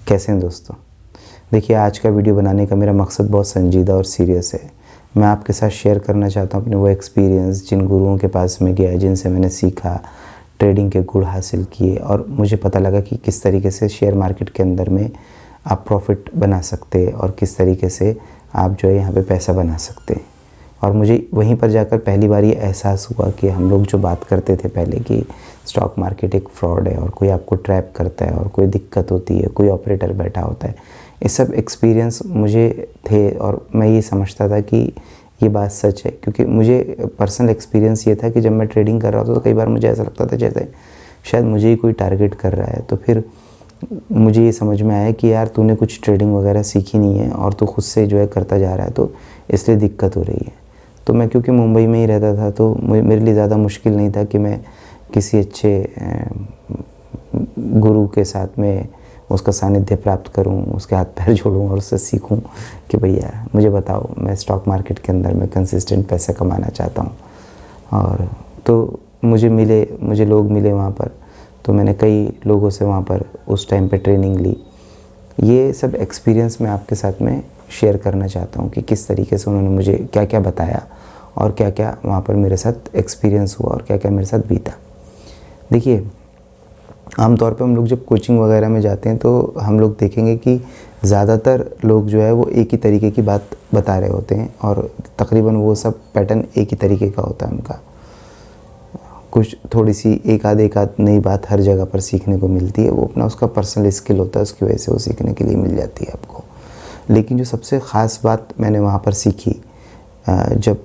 कैसे हैं दोस्तों। देखिए, आज का वीडियो बनाने का मेरा मकसद बहुत संजीदा और सीरियस है। मैं आपके साथ शेयर करना चाहता हूँ अपने वो एक्सपीरियंस, जिन गुरुओं के पास मैं गया, जिनसे मैंने सीखा, ट्रेडिंग के गुण हासिल किए और मुझे पता लगा कि किस तरीके से शेयर मार्केट के अंदर में आप प्रॉफिट बना सकते हैं और किस तरीके से आप जो है यहाँ पे पैसा बना सकते हैं। और मुझे वहीं पर जाकर पहली बार ये एहसास हुआ कि हम लोग जो बात करते थे पहले कि स्टॉक मार्केट एक फ्रॉड है और कोई आपको ट्रैप करता है और कोई दिक्कत होती है, कोई ऑपरेटर बैठा होता है, ये सब एक्सपीरियंस मुझे थे और मैं ये समझता था कि ये बात सच है। क्योंकि मुझे पर्सनल एक्सपीरियंस ये था कि जब मैं ट्रेडिंग कर रहा था तो कई बार मुझे ऐसा लगता था जैसे शायद मुझे ही कोई टारगेट कर रहा है। तो फिर मुझे ये समझ में आया कि यार तूने कुछ ट्रेडिंग वगैरह सीखी नहीं है और तू खुद से जो है करता जा रहा है, तो इसलिए दिक्कत हो रही है। तो मैं क्योंकि मुंबई में ही रहता था तो मेरे लिए ज़्यादा मुश्किल नहीं था कि मैं किसी अच्छे गुरु के साथ में उसका सानिध्य प्राप्त करूं, उसके हाथ पैर जोड़ूं और उससे सीखूं कि भैया मुझे बताओ, मैं स्टॉक मार्केट के अंदर में कंसिस्टेंट पैसा कमाना चाहता हूं। और तो मुझे लोग मिले वहाँ पर, तो मैंने कई लोगों से वहाँ पर उस टाइम पे ट्रेनिंग ली। ये सब एक्सपीरियंस मैं आपके साथ में शेयर करना चाहता हूँ कि किस तरीके से उन्होंने मुझे क्या क्या बताया और क्या क्या वहाँ पर मेरे साथ एक्सपीरियंस हुआ और क्या क्या मेरे साथ बीता। देखिए, आमतौर पे हम लोग जब कोचिंग वगैरह में जाते हैं तो हम लोग देखेंगे कि ज़्यादातर लोग जो है वो एक ही तरीके की बात बता रहे होते हैं और तकरीबन वो सब पैटर्न एक ही तरीके का होता है उनका। कुछ थोड़ी सी एक आध नई बात हर जगह पर सीखने को मिलती है, वो अपना उसका पर्सनल स्किल होता है, उसकी वजह से वो सीखने के लिए मिल जाती है आपको। लेकिन जो सबसे ख़ास बात मैंने वहाँ पर सीखी, जब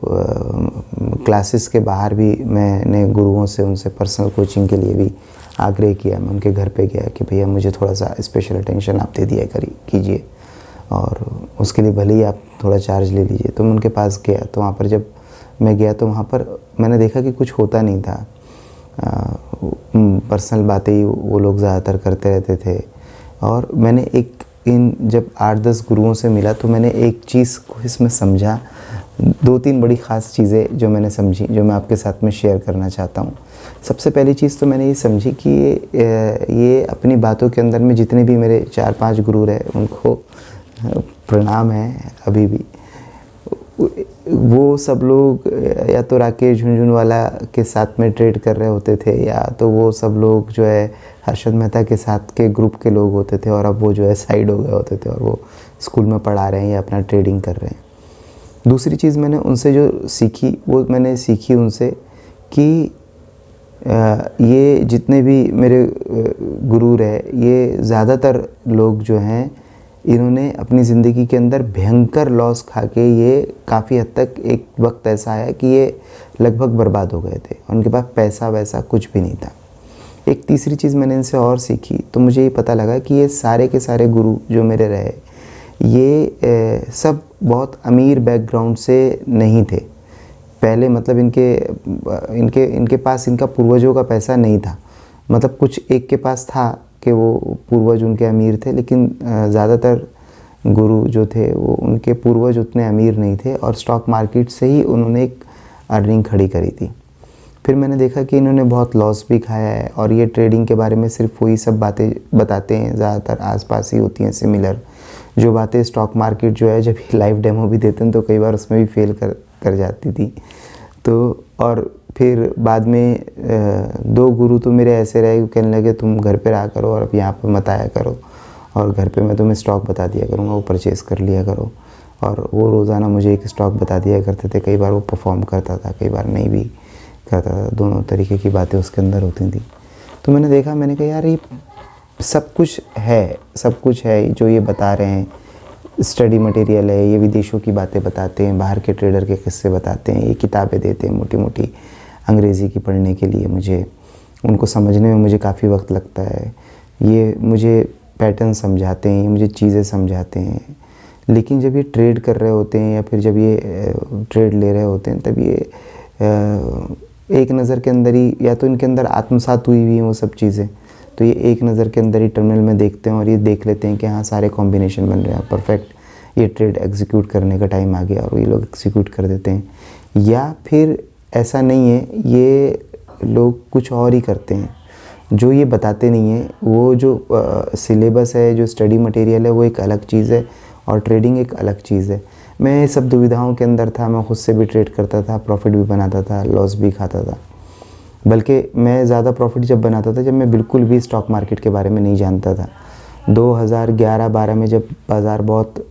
क्लासेस के बाहर भी मैंने गुरुओं से उनसे पर्सनल कोचिंग के लिए भी आग्रह किया। मैं उनके घर पे गया कि भैया मुझे थोड़ा सा स्पेशल अटेंशन आप दे दिया कीजिए और उसके लिए भले ही आप थोड़ा चार्ज ले लीजिए। तो मैं उनके पास गया, तो वहाँ पर जब मैं गया तो वहाँ पर मैंने देखा कि कुछ होता नहीं था। पर्सनल बातें ही वो लोग ज़्यादातर करते रहते थे। और मैंने जब 8-10 गुरुओं से मिला तो मैंने एक चीज़ को इसमें समझा, 2-3 बड़ी ख़ास चीज़ें जो मैंने समझी, जो मैं आपके साथ में शेयर करना चाहता हूँ। सबसे पहली चीज़ तो मैंने ये समझी कि ये अपनी बातों के अंदर में जितने भी मेरे 4-5 गुरु रहे उनको प्रणाम है अभी भी। वो सब लोग या तो राकेश झुनझुनवाला के साथ में ट्रेड कर रहे होते थे, या तो वो सब लोग जो है हर्षद मेहता के साथ के ग्रुप के लोग होते थे और अब वो जो है साइड हो गए होते थे और वो स्कूल में पढ़ा रहे हैं या अपना ट्रेडिंग कर रहे हैं। दूसरी चीज़ मैंने उनसे जो सीखी, वो मैंने सीखी उनसे कि ये जितने भी मेरे गुरु रहे, ये ज़्यादातर लोग जो हैं इन्होंने अपनी ज़िंदगी के अंदर भयंकर लॉस खा के ये काफ़ी हद तक एक वक्त ऐसा आया कि ये लगभग बर्बाद हो गए थे, उनके पास पैसा वैसा कुछ भी नहीं था। एक तीसरी चीज़ मैंने इनसे और सीखी, तो मुझे ये पता लगा कि ये सारे के सारे गुरु जो मेरे रहे, ये सब बहुत अमीर बैकग्राउंड से नहीं थे पहले। मतलब इनके पास इनका पूर्वजों का पैसा नहीं था। मतलब कुछ एक के पास था कि वो पूर्वज उनके अमीर थे, लेकिन ज़्यादातर गुरु जो थे वो उनके पूर्वज उतने अमीर नहीं थे और स्टॉक मार्केट से ही उन्होंने एक अर्निंग खड़ी करी थी। फिर मैंने देखा कि इन्होंने बहुत लॉस भी खाया है और ये ट्रेडिंग के बारे में सिर्फ वही सब बातें बताते हैं, ज़्यादातर आसपास ही होती हैं सिमिलर जो बातें। स्टॉक मार्केट जो है जब लाइव डेमो भी देते हैं तो कई बार उसमें भी फेल कर जाती थी। तो और फिर बाद में 2 गुरु तो मेरे ऐसे रहे, कहने लगे तुम घर पे रहा करो और अब यहाँ पे मत आया करो और घर पे मैं तुम्हें स्टॉक बता दिया करूँगा, वो परचेज़ कर लिया करो। और वो रोज़ाना मुझे एक स्टॉक बता दिया करते थे। कई बार वो परफॉर्म करता था, कई बार नहीं भी करता था, दोनों तरीके की बातें उसके अंदर होती थी। तो मैंने देखा, मैंने कहा यार ये सब कुछ है जो ये बता रहे हैं, स्टडी मटेरियल है, ये विदेशों की बातें बताते हैं, बाहर के ट्रेडर के किस्से बताते हैं, ये किताबें देते हैं मोटी मोटी अंग्रेज़ी की पढ़ने के लिए। मुझे उनको समझने में मुझे काफ़ी वक्त लगता है। ये मुझे पैटर्न समझाते हैं, ये मुझे चीज़ें समझाते हैं, लेकिन जब ये ट्रेड कर रहे होते हैं या फिर जब ये ट्रेड ले रहे होते हैं तब ये एक नज़र के अंदर ही या तो इनके अंदर आत्मसात हुई हुई हैं वो सब चीज़ें, तो ये एक नज़र के अंदर ही टर्मिनल में देखते हैं और ये देख लेते हैं कि हाँ सारे कॉम्बिनेशन बन रहे हैं, परफेक्ट ये ट्रेड एग्जीक्यूट करने का टाइम आ गया और ये लोग एग्जीक्यूट कर देते हैं। या फिर ऐसा नहीं है, ये लोग कुछ और ही करते हैं। जो ये बताते नहीं हैं, वो जो सिलेबस है, जो स्टडी मटेरियल है, वो एक अलग चीज़ है और ट्रेडिंग एक अलग चीज़ है। मैं सब दुविधाओं के अंदर था, मैं खुद से भी ट्रेड करता था, प्रॉफिट भी बनाता था, लॉस भी खाता था। बल्कि मैं ज़्यादा प्रॉफिट जब बनाता था जब मैं बिल्कुल भी स्टॉक मार्केट के बारे में नहीं जानता था। 2011-12 में जब बाज़ार बहुत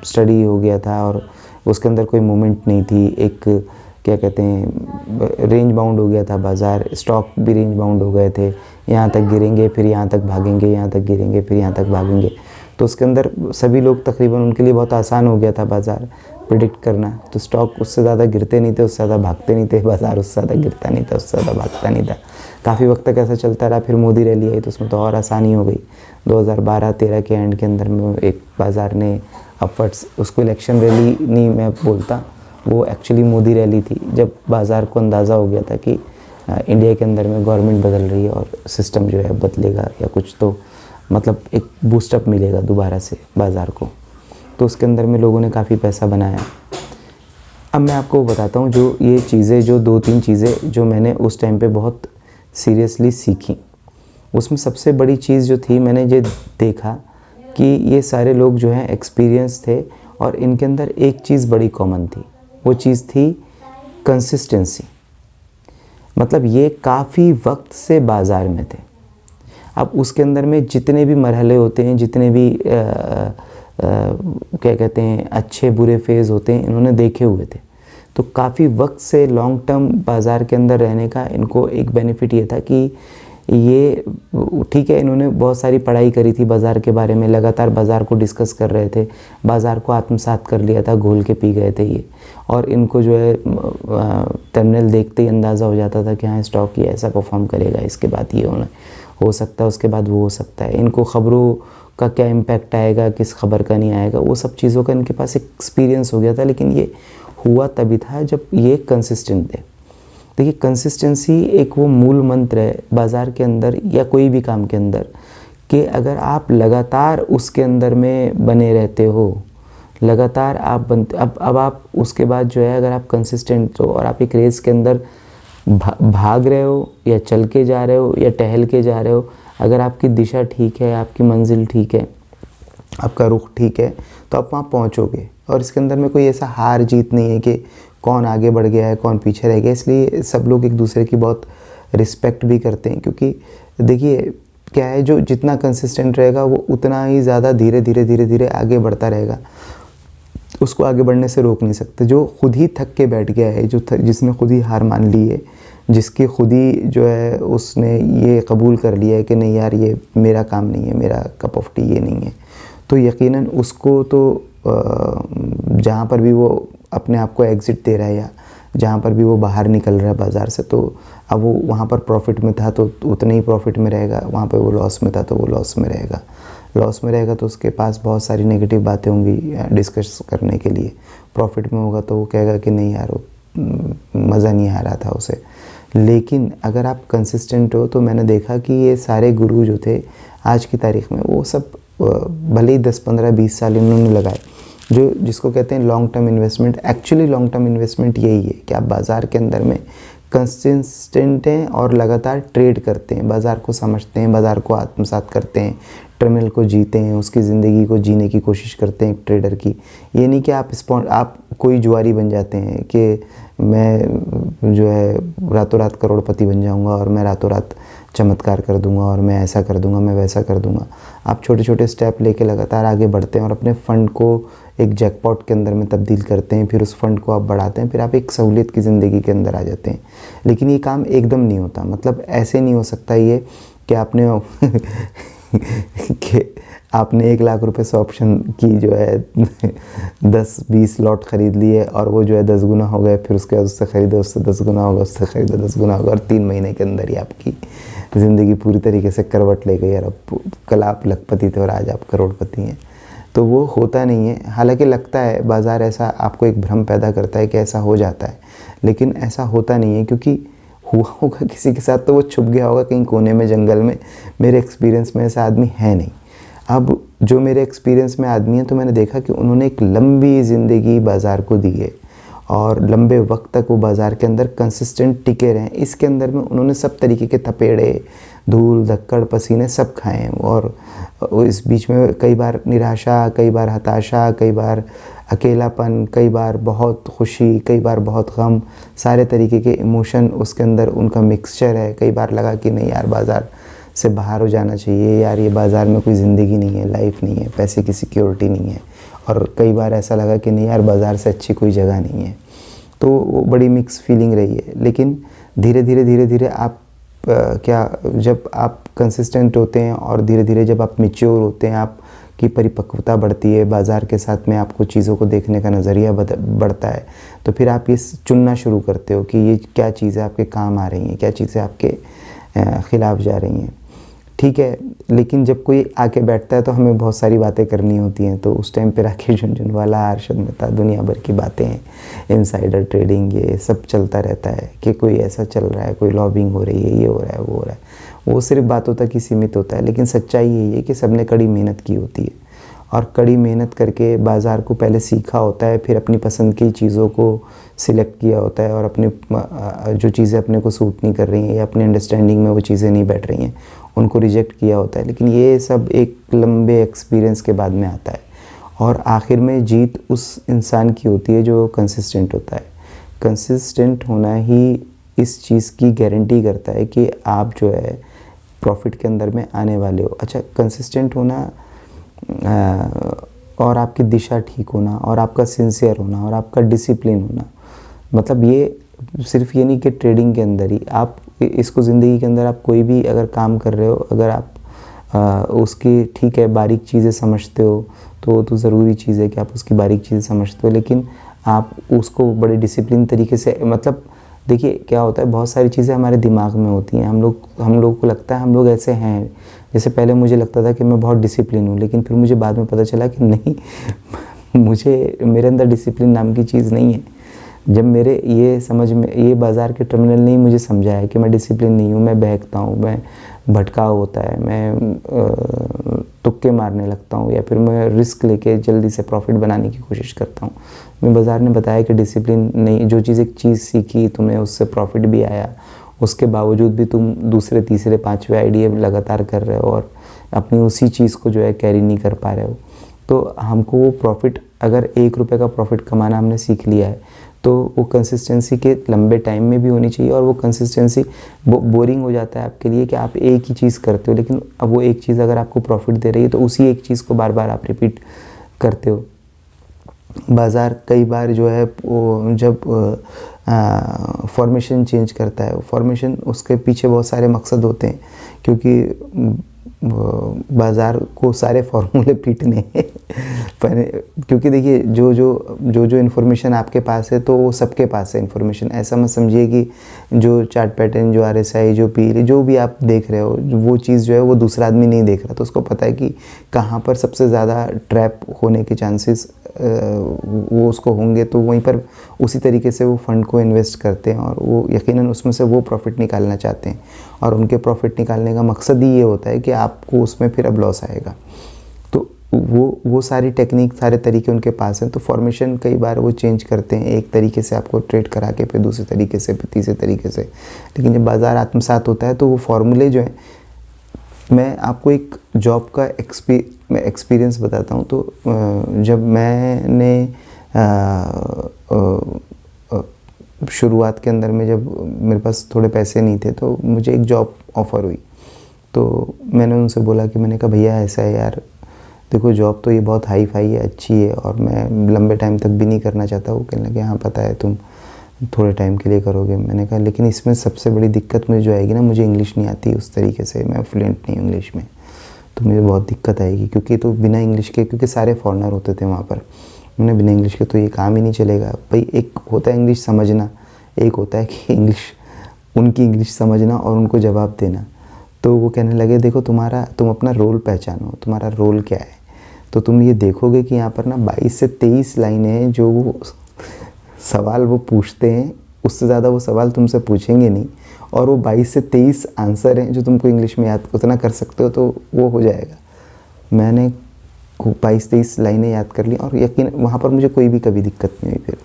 स्टडी हो गया था और उसके अंदर कोई मूवमेंट नहीं थी, एक क्या कहते हैं रेंज बाउंड हो गया था बाज़ार, स्टॉक भी रेंज बाउंड हो गए थे, यहाँ तक गिरेंगे फिर यहाँ तक भागेंगे, यहाँ तक गिरेंगे फिर यहाँ तक भागेंगे। तो उसके अंदर सभी लोग तकरीबन, उनके लिए बहुत आसान हो गया था बाज़ार प्रिडिक्ट करना। तो स्टॉक उससे ज़्यादा गिरते नहीं थे, उससे ज़्यादा भागते नहीं थे, बाज़ार उससे ज़्यादा गिरता नहीं था, उससे ज़्यादा भागता नहीं था। काफ़ी वक्त तक ऐसा चलता रहा। फिर मोदी रैली आई तो उसमें तो और आसानी हो गई। 2012-13 के एंड के अंदर में एक बाज़ार ने अपवर्ड्स, उसको इलेक्शन रैली नहीं मैं बोलता, वो एक्चुअली मोदी रैली थी, जब बाज़ार को अंदाज़ा हो गया था कि इंडिया के अंदर में गवर्नमेंट बदल रही है और सिस्टम जो है बदलेगा या कुछ, तो मतलब एक बूस्टअप मिलेगा दोबारा से बाज़ार को। तो उसके अंदर में लोगों ने काफ़ी पैसा बनाया। अब मैं आपको बताता हूँ जो ये चीज़ें, जो 2-3 चीज़ें जो मैंने उस टाइम पे बहुत सीरियसली सीखी। उसमें सबसे बड़ी चीज़ जो थी, मैंने ये देखा कि ये सारे लोग जो हैं एक्सपीरियंस थे और इनके अंदर एक चीज़ बड़ी कॉमन थी। वो चीज़ थी कंसिस्टेंसी। मतलब ये काफ़ी वक्त से बाज़ार में थे। अब उसके अंदर में जितने भी मरहले होते हैं, जितने भी क्या कहते हैं अच्छे बुरे फेज़ होते हैं, इन्होंने देखे हुए थे। तो काफ़ी वक्त से लॉन्ग टर्म बाज़ार के अंदर रहने का इनको एक बेनिफिट ये था कि ये ठीक है, इन्होंने बहुत सारी पढ़ाई करी थी बाज़ार के बारे में, लगातार बाज़ार को डिस्कस कर रहे थे, बाज़ार को आत्मसात कर लिया था, घोल के पी गए थे ये। और इनको जो है टर्मिनल देखते ही अंदाज़ा हो जाता था कि हाँ स्टॉक ये ऐसा परफॉर्म करेगा, इसके बाद ये हो सकता है, उसके बाद वो हो सकता है। इनको ख़बरों का क्या इम्पैक्ट आएगा, किस खबर का नहीं आएगा, वो सब चीज़ों का इनके पास एक्सपीरियंस हो गया था। लेकिन ये हुआ तभी था जब ये कंसिस्टेंट थे। देखिए, कंसिस्टेंसी एक वो मूल मंत्र है बाज़ार के अंदर या कोई भी काम के अंदर, कि अगर आप लगातार उसके अंदर में बने रहते हो, लगातार आप बनते, अब आप उसके बाद जो है, अगर आप कंसिस्टेंट हो और आप एक रेस के अंदर भाग रहे हो या चल के जा रहे हो या टहल के जा रहे हो, अगर आपकी दिशा ठीक है, आपकी मंजिल ठीक है, आपका रुख ठीक है, तो आप वहाँ पहुँचोगे। और इसके अंदर में कोई ऐसा हार जीत नहीं है कि कौन आगे बढ़ गया है, कौन पीछे रह गया। इसलिए सब लोग एक दूसरे की बहुत रिस्पेक्ट भी करते हैं, क्योंकि देखिए क्या है, जो जितना कंसिस्टेंट रहेगा वो उतना ही ज़्यादा धीरे धीरे आगे बढ़ता रहेगा। उसको आगे बढ़ने से रोक नहीं सकते। जो खुद ही थक के बैठ गया है, जिसने खुद ही हार मान ली है, जिसकी खुद ही जो है उसने ये कबूल कर लिया है कि नहीं यार ये मेरा काम नहीं है, मेरा कप ऑफ टी ये नहीं है, तो यकीनन उसको तो जहाँ पर भी वो अपने आप को एग्ज़िट दे रहा है या जहाँ पर भी वो बाहर निकल रहा है बाज़ार से, तो अब वो वहाँ पर प्रॉफिट में था तो उतने ही प्रॉफिट में रहेगा, वहाँ पे वो लॉस में था तो वो लॉस में रहेगा। लॉस में रहेगा तो उसके पास बहुत सारी नेगेटिव बातें होंगी डिस्कस करने के लिए। प्रॉफिट में होगा तो वो कहेगा कि नहीं यार मज़ा नहीं आ रहा था उसे। लेकिन अगर आप कंसिस्टेंट हो, तो मैंने देखा कि ये सारे गुरु जो थे आज की तारीख़ में, वो सब भले ही 10, 15, 20 साल इन्होंने लगाए, जो जिसको कहते हैं long term investment. Actually long term investment यही है कि आप बाज़ार के अंदर में कंसिस्टेंट हैं और लगातार ट्रेड करते हैं, बाज़ार को समझते हैं, बाज़ार को आत्मसात करते हैं, टर्मिनल को जीते हैं, उसकी ज़िंदगी को जीने की कोशिश करते हैं एक ट्रेडर की। ये नहीं कि आप कोई जुआरी बन जाते हैं कि मैं जो है रातों रात करोड़पति बन जाऊंगा और मैं रातों रात चमत्कार कर दूंगा और मैं ऐसा कर दूंगा, मैं वैसा कर दूंगा। आप छोटे छोटे स्टेप लेके लगातार आगे बढ़ते हैं और अपने फ़ंड को एक जैकपॉट के अंदर में तब्दील करते हैं, फिर उस फंड को आप बढ़ाते हैं, फिर आप एक सहूलियत की ज़िंदगी के अंदर आ जाते हैं। लेकिन ये काम एकदम नहीं होता, मतलब ऐसे नहीं हो सकता ये कि आपने 1 लाख रुपए से ऑप्शन की जो है 10-20 लॉट ख़रीद लिए और वो जो है 10 गुना हो गए, फिर उसके बाद उससे ख़रीदे, उससे 10 गुना होगा, उससे ख़रीदे 10 गुना होगा, और 3 महीने के अंदर ही आपकी ज़िंदगी पूरी तरीके से करवट ले गई। और अब कल आप लखपति थे और आज आप करोड़पति हैं, तो वो होता नहीं है। हालांकि लगता है बाज़ार ऐसा आपको एक भ्रम पैदा करता है कि ऐसा हो जाता है, लेकिन ऐसा होता नहीं है, क्योंकि हुआ होगा किसी के साथ तो वो छुप गया होगा कहीं कोने में, जंगल में। मेरे एक्सपीरियंस में ऐसा आदमी है नहीं। अब जो मेरे एक्सपीरियंस में आदमी है, तो मैंने देखा कि उन्होंने एक लंबी ज़िंदगी बाज़ार को दी है और लंबे वक्त तक वो बाज़ार के अंदर कंसिस्टेंट टिके रहें। इसके अंदर में उन्होंने सब तरीके के थपेड़े, धूल धक्कड़ पसीने सब खाए हैं, और इस बीच में कई बार निराशा, कई बार हताशा, कई बार अकेलापन, कई बार बहुत खुशी, कई बार बहुत गम, सारे तरीके के इमोशन उसके अंदर उनका मिक्सचर है। कई बार लगा कि नहीं यार, बाज़ार से बाहर हो जाना चाहिए यार, ये बाज़ार में कोई ज़िंदगी नहीं है, लाइफ नहीं है, पैसे की सिक्योरिटी नहीं है। और कई बार ऐसा लगा कि नहीं यार, बाज़ार से अच्छी कोई जगह नहीं है। तो वो बड़ी मिक्स फीलिंग रही है। लेकिन धीरे धीरे आप जब आप कंसिस्टेंट होते हैं और धीरे धीरे जब आप मैच्योर होते हैं, आपकी परिपक्वता बढ़ती है, बाज़ार के साथ में आपको चीज़ों को देखने का नज़रिया बढ़ता है, तो फिर आप ये चुनना शुरू करते हो कि ये क्या चीज़ें आपके काम आ रही हैं, क्या चीज़ें आपके ख़िलाफ़ जा रही हैं। ठीक है, लेकिन जब कोई आके बैठता है तो हमें बहुत सारी बातें करनी होती हैं, तो उस टाइम पे राकेश झुनझुनवाला, अरशद मेहता, दुनिया भर की बातें, इनसाइडर ट्रेडिंग, ये सब चलता रहता है कि कोई ऐसा चल रहा है, कोई लॉबिंग हो रही है, ये हो रहा है, वो हो रहा है। वो सिर्फ बातों तक ही सीमित होता है, लेकिन सच्चाई यही है कि सबने कड़ी मेहनत की होती है, और कड़ी मेहनत करके बाज़ार को पहले सीखा होता है, फिर अपनी पसंद की चीज़ों को सिलेक्ट किया होता है, और अपनी जो चीज़ें अपने को सूट नहीं कर रही हैं या अपनी अंडरस्टैंडिंग में वो चीज़ें नहीं बैठ रही हैं, उनको रिजेक्ट किया होता है। लेकिन ये सब एक लंबे एक्सपीरियंस के बाद में आता है, और आखिर में जीत उस इंसान की होती है जो कंसिस्टेंट होता है। कंसिस्टेंट होना ही इस चीज़ की गारंटी करता है कि आप जो है प्रॉफिट के अंदर में आने वाले हो। अच्छा, कंसिस्टेंट होना और आपकी दिशा ठीक होना, और आपका सिंसियर होना, और आपका डिसिप्लिन होना, मतलब ये सिर्फ ये नहीं कि ट्रेडिंग के अंदर ही, आप इसको ज़िंदगी के अंदर आप कोई भी अगर काम कर रहे हो, अगर आप उसकी ठीक है बारीक चीज़ें समझते हो, तो ज़रूरी चीज़ है कि आप उसकी बारीक चीज़ें समझते हो, लेकिन आप उसको बड़े डिसिप्लिन तरीके से, मतलब देखिए क्या होता है, बहुत सारी चीज़ें हमारे दिमाग में होती हैं, हम लोगों को लगता है हम लोग ऐसे हैं। जैसे पहले मुझे लगता था कि मैं बहुत डिसिप्लिन हूँ, लेकिन फिर मुझे बाद में पता चला कि नहीं मेरे अंदर डिसिप्लिन नाम की चीज़ नहीं है। जब मेरे ये समझ में, ये बाज़ार के टर्मिनल ने मुझे समझाया कि मैं डिसिप्लिन नहीं हूँ, मैं बहकता हूँ, मैं भटकाव होता है, मैं तुक्के मारने लगता हूँ, या फिर मैं रिस्क लेके जल्दी से प्रॉफिट बनाने की कोशिश करता हूँ। मैं बाज़ार ने बताया कि डिसिप्लिन नहीं, जो चीज़ एक चीज़ सीखी तुमने, उससे प्रॉफिट भी आया, उसके बावजूद भी तुम दूसरे तीसरे पाँचवें आइडिया लगातार कर रहे हो और अपनी उसी चीज़ को जो है कैरी नहीं कर पा रहे हो। तो हमको वो प्रॉफिट, अगर 1 रुपये का प्रॉफिट कमाना हमने सीख लिया है, तो वो कंसिस्टेंसी के लंबे टाइम में भी होनी चाहिए। और वो कंसिस्टेंसी बोरिंग हो जाता है आपके लिए कि आप एक ही चीज़ करते हो, लेकिन अब वो एक चीज़ अगर आपको प्रॉफिट दे रही है तो उसी एक चीज़ को बार बार आप रिपीट करते हो। बाज़ार कई बार जो है वो जब फॉर्मेशन चेंज करता है, फॉर्मेशन उसके पीछे बहुत सारे मकसद होते हैं, क्योंकि बाज़ार को सारे फार्मूले पीटने क्योंकि देखिए जो इन्फॉर्मेशन आपके पास है तो वो सबके पास है इन्फॉर्मेशन। ऐसा मत समझिए कि जो चार्ट पैटर्न, जो RSI, जो पी, जो भी आप देख रहे हो, वो चीज़ जो है वो दूसरा आदमी नहीं देख रहा, तो उसको पता है कि कहाँ पर सबसे ज़्यादा ट्रैप होने के चांसेस वो उसको होंगे, तो वहीं पर उसी तरीके से वो फंड को इन्वेस्ट करते हैं, और वो यकीनन उसमें से वो प्रॉफिट निकालना चाहते हैं, और उनके प्रॉफिट निकालने का मकसद ही ये होता है कि आपको उसमें फिर अब लॉस आएगा। तो वो सारी टेक्निक, सारे तरीके उनके पास हैं। तो फॉर्मेशन कई बार वो चेंज करते हैं, एक तरीके से आपको ट्रेड करा के, फिर दूसरे तरीके से, फिर तीसरे तरीके से। लेकिन जब बाज़ार आत्मसात होता है तो वो फार्मूले जो हैं, मैं आपको एक जॉब का एक्सपीरियंस बताता हूँ। तो जब मैंने शुरुआत के अंदर में, जब मेरे पास थोड़े पैसे नहीं थे, तो मुझे एक जॉब ऑफ़र हुई। तो मैंने उनसे बोला कि, मैंने कहा भैया ऐसा है यार, देखो जॉब तो ये बहुत हाई फाई है, अच्छी है, और मैं लंबे टाइम तक भी नहीं करना चाहता। वो कहने लगे हाँ पता है, तुम थोड़े टाइम के लिए करोगे। मैंने कहा लेकिन इसमें सबसे बड़ी दिक्कत मुझे जो आएगी ना, मुझे इंग्लिश नहीं आती उस तरीके से, मैं फ्लुएंट नहीं हूँ इंग्लिश में, तो मुझे बहुत दिक्कत आएगी, क्योंकि तो बिना इंग्लिश के, क्योंकि सारे फॉरेनर होते थे वहाँ पर, मैंने बिना इंग्लिश के तो ये काम ही नहीं चलेगा भाई। एक होता है इंग्लिश समझना, एक होता है कि उनकी इंग्लिश समझना और उनको जवाब देना। तो वो कहने लगे देखो तुम अपना रोल पहचानो, तुम्हारा रोल क्या है। तो तुम ये देखोगे कि यहाँ पर ना 22 से 23 लाइनें हैं, जो वो सवाल वो पूछते हैं, उससे ज़्यादा वो सवाल तुमसे पूछेंगे नहीं, और वो 22 से 23 आंसर हैं जो तुमको इंग्लिश में याद उतना कर सकते हो, तो वो हो जाएगा। मैंने 22-23 लाइनें याद कर ली, और यकीन वहाँ पर मुझे कोई भी कभी दिक्कत नहीं हुई। फिर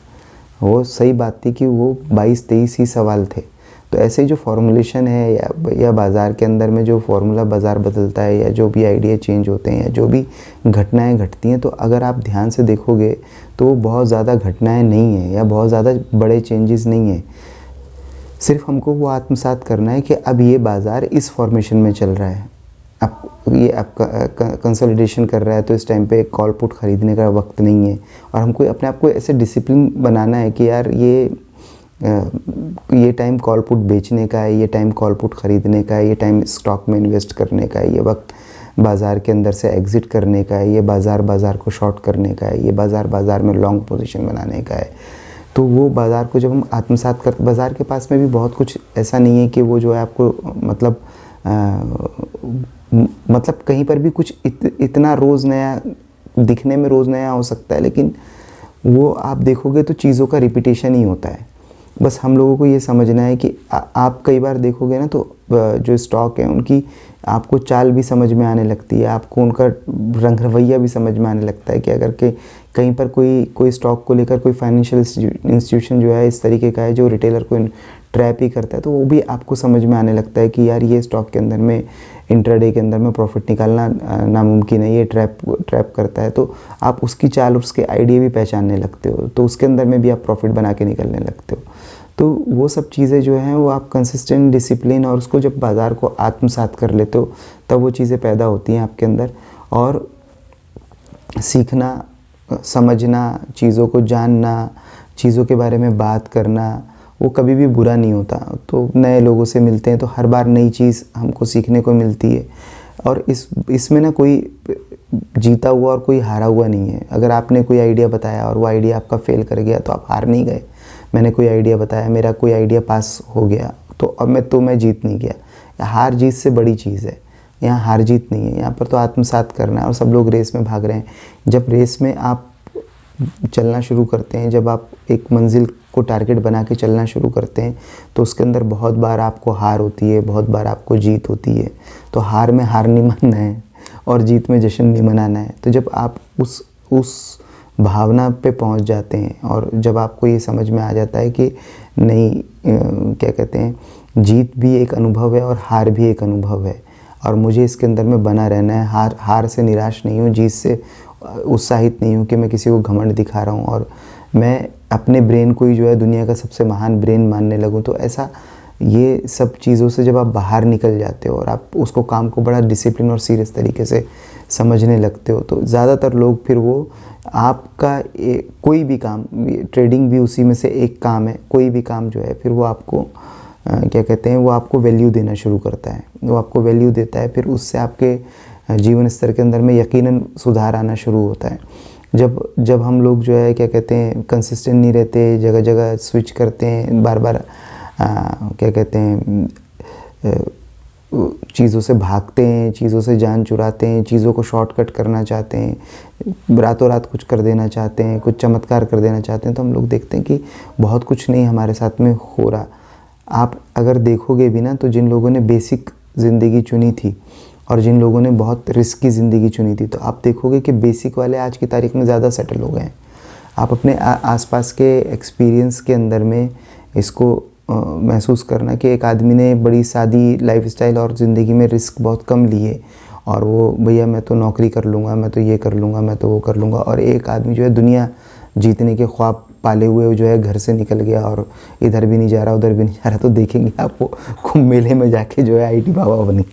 वो सही बात थी कि वो 22-23 ही सवाल थे। तो ऐसे जो फॉर्मुलेशन है या बाज़ार के अंदर में जो फार्मूला बाज़ार बदलता है, या जो भी आइडिया चेंज होते हैं, या जो भी घटनाएं घटती हैं, तो अगर आप ध्यान से देखोगे तो वो बहुत ज़्यादा घटनाएं नहीं हैं या बहुत ज़्यादा बड़े चेंजेस नहीं हैं। सिर्फ हमको वो आत्मसात करना है कि अब ये बाज़ार इस फॉर्मेशन में चल रहा है, अब ये आपका कंसोलिडेशन कर रहा है, तो इस टाइम पे कॉल पुट ख़रीदने का वक्त नहीं है। और हमको अपने आप को ऐसे डिसिप्लिन बनाना है कि यार ये टाइम कॉल पुट बेचने का है, ये टाइम कॉल पुट ख़रीदने का है, ये टाइम स्टॉक में इन्वेस्ट करने का है, ये वक्त बाज़ार के अंदर से एग्ज़िट करने का है, ये बाज़ार को शॉर्ट करने का है, ये बाज़ार में लॉन्ग पोजीशन बनाने का है। तो वो बाज़ार को जब हम आत्मसात करते, बाज़ार के पास में भी बहुत कुछ ऐसा नहीं है कि वो जो है आपको मतलब कहीं पर भी कुछ इतना रोज़ नया दिखने में रोज़ नया हो सकता है, लेकिन वो आप देखोगे तो चीज़ों का रिपीटेशन ही होता है। बस हम लोगों को ये समझना है कि आप कई बार देखोगे ना, तो जो स्टॉक है उनकी आपको चाल भी समझ में आने लगती है, आपको उनका रंग रवैया भी समझ में आने लगता है कि अगर के कहीं पर कोई स्टॉक को लेकर कोई फाइनेंशियल इंस्टीट्यूशन जो है इस तरीके का है जो रिटेलर को ट्रैप ही करता है, तो वो भी आपको समझ में आने लगता है कि यार ये स्टॉक के अंदर में इंट्राडे के अंदर में प्रॉफिट निकालना नामुमकिन है, ये ट्रैप करता है। तो आप उसकी चाल, उसके आइडिया भी पहचानने लगते हो, तो उसके अंदर में भी आप प्रॉफिट बना के निकलने लगते हो। तो वो सब चीज़ें जो हैं वो आप कंसिस्टेंट डिसिप्लिन और उसको जब बाज़ार को आत्मसात कर लेते हो तब वो चीज़ें पैदा होती हैं आपके अंदर। और सीखना, समझना, चीज़ों को जानना, चीज़ों के बारे में बात करना, वो कभी भी बुरा नहीं होता। तो नए लोगों से मिलते हैं तो हर बार नई चीज़ हमको सीखने को मिलती है। और इसमें ना कोई जीता हुआ और कोई हारा हुआ नहीं है। अगर आपने कोई आइडिया बताया और वो आइडिया आपका फेल कर गया तो आप हार नहीं गए। मैंने कोई आइडिया बताया, मेरा कोई आइडिया पास हो गया तो अब मैं जीत नहीं गया। हार जीत से बड़ी चीज़ है, यहाँ हार जीत नहीं है, यहाँ पर तो आत्मसात करना है। और सब लोग रेस में भाग रहे हैं। जब रेस में आप चलना शुरू करते हैं, जब आप एक मंजिल को टारगेट बना के चलना शुरू करते हैं, तो उसके अंदर बहुत बार आपको हार होती है, बहुत बार आपको जीत होती है। तो हार में हार नहीं मानना है और जीत में जश्न नहीं मनाना है। तो जब आप उस भावना पे पहुंच जाते हैं और जब आपको ये समझ में आ जाता है कि नहीं, क्या कहते हैं, जीत भी एक अनुभव है और हार भी एक अनुभव है, और मुझे इसके अंदर में बना रहना है। हार से निराश नहीं हूँ, जीत से उत्साहित नहीं हूँ कि मैं किसी को घमंड दिखा रहा हूँ और मैं अपने ब्रेन को ही जो है दुनिया का सबसे महान ब्रेन मानने लगूँ। तो ऐसा ये सब चीज़ों से जब आप बाहर निकल जाते हो और आप उसको काम को बड़ा डिसिप्लिन और सीरियस तरीके से समझने लगते हो, तो ज़्यादातर लोग फिर वो आपका कोई भी काम, ट्रेडिंग भी उसी में से एक काम है, कोई भी काम जो है फिर वो आपको क्या कहते हैं, वो आपको वैल्यू देना शुरू करता है। वो आपको वैल्यू देता है, फिर उससे आपके जीवन स्तर के अंदर में यकीनन सुधार आना शुरू होता है। जब हम लोग जो है क्या कहते हैं कंसिस्टेंट नहीं रहते, जगह जगह स्विच करते हैं, बार बार क्या कहते हैं चीज़ों से भागते हैं, चीज़ों से जान चुराते हैं, चीज़ों को शॉर्टकट करना चाहते हैं, रातों रात कुछ कर देना चाहते हैं, कुछ चमत्कार कर देना चाहते हैं, तो हम लोग देखते हैं कि बहुत कुछ नहीं हमारे साथ में हो रहा। आप अगर देखोगे भी ना, तो जिन लोगों ने बेसिक ज़िंदगी चुनी थी और जिन लोगों ने बहुत रिस्की ज़िंदगी चुनी थी, तो आप देखोगे कि बेसिक वाले आज की तारीख में ज़्यादा सेटल हो गए हैं। आप अपने आसपास के एक्सपीरियंस के अंदर में इसको महसूस करना कि एक आदमी ने बड़ी सादी लाइफस्टाइल और ज़िंदगी में रिस्क बहुत कम लिए और वो भैया मैं तो नौकरी कर लूँगा, मैं तो ये कर लूँगा, मैं तो वो कर लूँगा, और एक आदमी जो है दुनिया जीतने के ख्वाब पाले हुए जो है घर से निकल गया और इधर भी नहीं जा रहा, उधर भी नहीं जा रहा। तो देखेंगे आप वो कुंभ मेले में जाके जो है IT बाबा बने।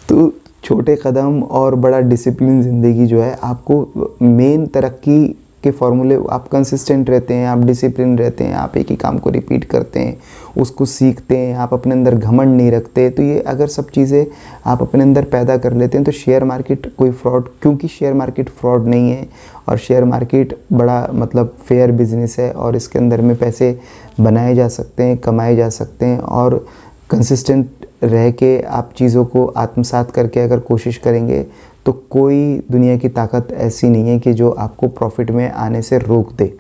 तो छोटे कदम और बड़ा डिसिप्लिन ज़िंदगी जो है आपको मेन तरक्की के फॉर्मूले, आप कंसिस्टेंट रहते हैं, आप डिसिप्लिन रहते हैं, आप एक ही काम को रिपीट करते हैं, उसको सीखते हैं, आप अपने अंदर घमंड नहीं रखते, तो ये अगर सब चीज़ें आप अपने अंदर पैदा कर लेते हैं तो शेयर मार्केट कोई फ्रॉड, क्योंकि शेयर मार्केट फ्रॉड नहीं है और शेयर मार्केट बड़ा मतलब फेयर बिजनेस है और इसके अंदर में पैसे बनाए जा सकते हैं, कमाए जा सकते हैं। और कंसिस्टेंट रह के आप चीज़ों को आत्मसात करके अगर कोशिश करेंगे तो कोई दुनिया की ताकत ऐसी नहीं है कि जो आपको प्रॉफिट में आने से रोक दे।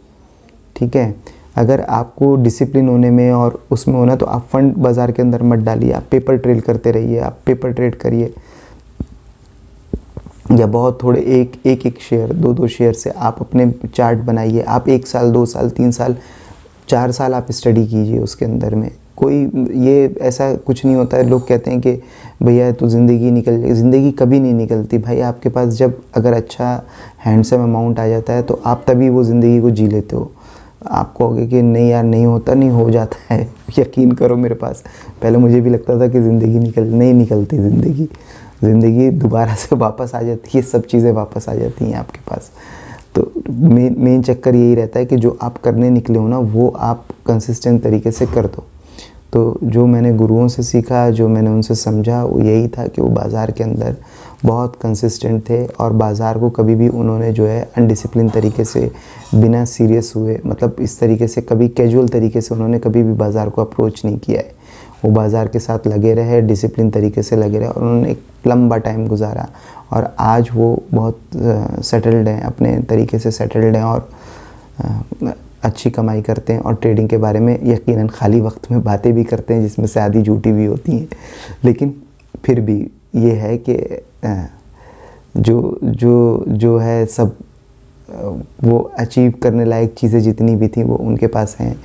ठीक है, अगर आपको डिसिप्लिन होने में और उसमें होना, तो आप फंड बाज़ार के अंदर मत डालिए, आप पेपर ट्रेड करते रहिए, आप पेपर ट्रेड करिए। या बहुत थोड़े एक शेयर 2 शेयर से आप अपने चार्ट बनाइए। आप 1 साल 2 साल 3 साल 4 साल आप स्टडी कीजिए उसके अंदर में। कोई ये ऐसा कुछ नहीं होता है। लोग कहते हैं कि भैया तो ज़िंदगी निकल जाएगी, ज़िंदगी कभी नहीं निकलती भाई। आपके पास जब अगर अच्छा हैंडसम अमाउंट आ जाता है तो आप तभी वो ज़िंदगी को जी लेते हो। आप कहोगे कि नहीं यार नहीं होता, नहीं हो जाता है। यकीन करो मेरे पास पहले मुझे भी लगता था कि ज़िंदगी नहीं निकलती। ज़िंदगी दोबारा से वापस आ जाती है, सब चीज़ें वापस आ जाती हैं आपके पास। तो मेन चक्कर यही रहता है कि जो आप करने निकले हो ना वो आप कंसिस्टेंट तरीके से कर दो। तो जो मैंने गुरुओं से सीखा, जो मैंने उनसे समझा, वो यही था कि वो बाज़ार के अंदर बहुत कंसिस्टेंट थे और बाज़ार को कभी भी उन्होंने जो है अनडिसिप्लिन तरीके से, बिना सीरियस हुए, मतलब इस तरीके से कभी कैजुअल तरीके से उन्होंने कभी भी बाज़ार को अप्रोच नहीं किया है। वो बाज़ार के साथ लगे रहे, डिसिप्लिन तरीके से लगे रहे और उन्होंने एक लंबा टाइम गुजारा और आज वो बहुत सेटल्ड हैं, अपने तरीके से सेटल्ड हैं और अच्छी कमाई करते हैं और ट्रेडिंग के बारे में यकीनन खाली वक्त में बातें भी करते हैं जिसमें से आधी झूठी भी होती हैं। लेकिन फिर भी ये है कि जो है सब वो अचीव करने लायक चीज़ें जितनी भी थी वो उनके पास हैं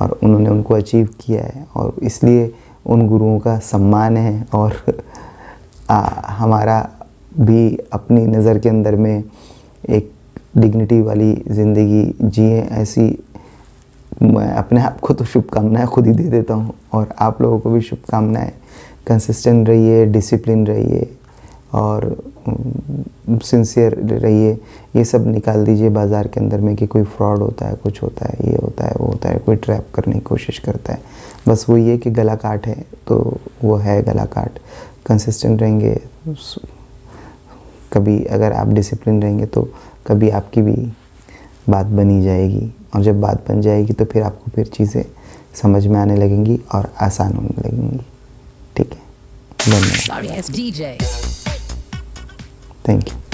और उन्होंने उनको अचीव किया है और इसलिए उन गुरुओं का सम्मान है। और हमारा भी अपनी नज़र के अंदर में एक डिग्निटी वाली ज़िंदगी जिए, ऐसी मैं अपने आप को तो शुभकामनाएं खुद ही दे देता हूँ और आप लोगों को भी शुभकामनाएं। कंसिस्टेंट रहिए, डिसिप्लिन रहिए और सिंसियर रहिए। ये सब निकाल दीजिए बाज़ार के अंदर में कि कोई फ्रॉड होता है, कुछ होता है, ये होता है, वो होता है, कोई ट्रैप करने की कोशिश करता है। बस वो ये कि गला काट है तो वो है गला काट। कंसिस्टेंट रहेंगे, कभी अगर आप डिसिप्लिन रहेंगे तो कभी आपकी भी बात बनी जाएगी और जब बात बन जाएगी तो फिर आपको फिर चीज़ें समझ में आने लगेंगी और आसान होने लगेंगी। ठीक है, धन्यवाद। Thank you.